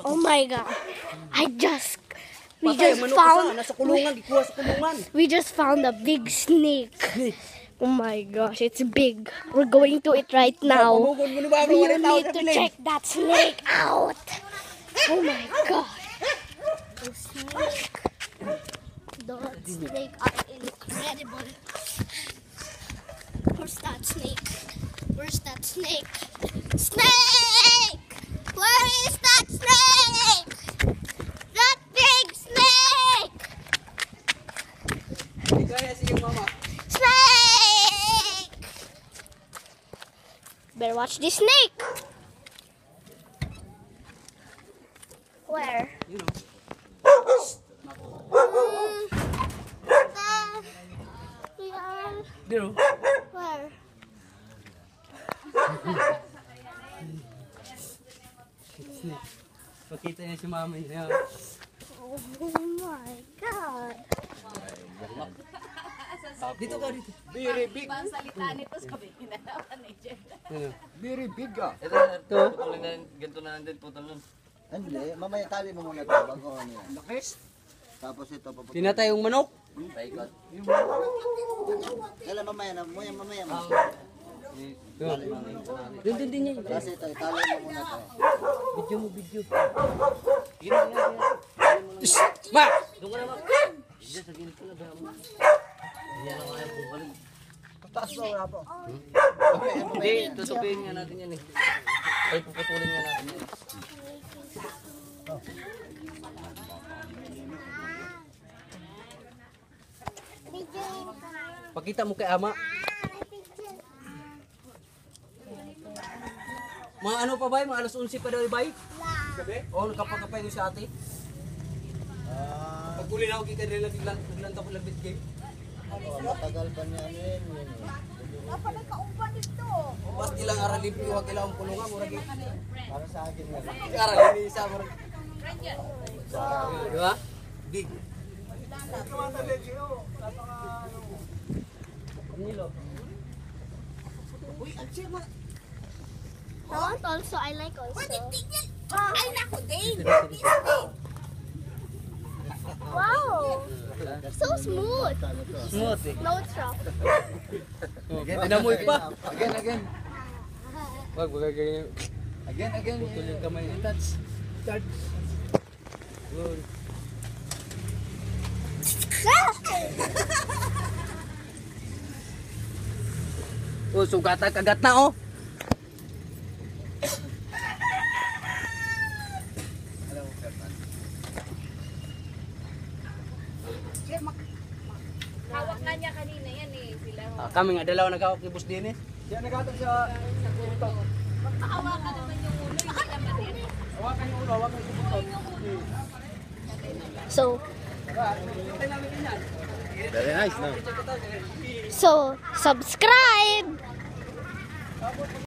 Oh my god. We just found a big snake. Oh my gosh, it's big. We're going to it right now. We need to check that snake out. Oh my god. The snake. The snake are incredible. Where's that snake? Where's that snake? Snake! Where is that snake? That big snake! Snake! Better watch this snake. Where? You know. There. Where? Pakita niya si mama niya. Oh my god. Dito ka dito. Very big. Salita nito sabi kinalaman ni Jen. Very big ah. Ito, putulin na, ganito na lang din, putol nun. Hindi, mamaya tali mo muna ito bago ano yan. Lakis. Tapos ito papatulog. Pinatay yung manok. Paikot. Kailan mamaya na, mamaya mo. Doon din niya. Kasi ito, tali mo muna ito. Video mo, video. Ma! Doon ka na, ma! Diyan sa gilid ko na, bayan mo. Diyan ako kaya pukalig. Taas ba, wala po. Hindi, tutupin nga natin yan eh. Ay, puputulin nga natin yan. Pakita mo kay ama. Mga ano pa ba? Mga alas 11 pa daw ba? Gabi? Oo, nakapagkapay mo sa ate. Pag-uli na ako kita nila, naglanta ko lang bit game. Matagal pa niya yun. Basta ilang aralin po, huwag ilang kulungan. Para sa akin nga. Aralin ni isa mo. Di ba? Big. Uy, ang siya ma. I want also, I like also. Ay nako din. Wow! So smooth. Smooth eh. No, it's rough. Inamoy pa. Again. Wag, ganyan. Again. Putol yung kamay. Touch. Good. Oh, sugatan kagat na oh. Hawak na niya kanina yan eh. Sila Kami nga dalawa nagawak ni Boss din eh. Siya nagatag sa siguro. Magpahawakan naman yung ulo. Hindi naman din. hawakan yung ulo, hawakan yung butot. So, Very nice, no? subscribe!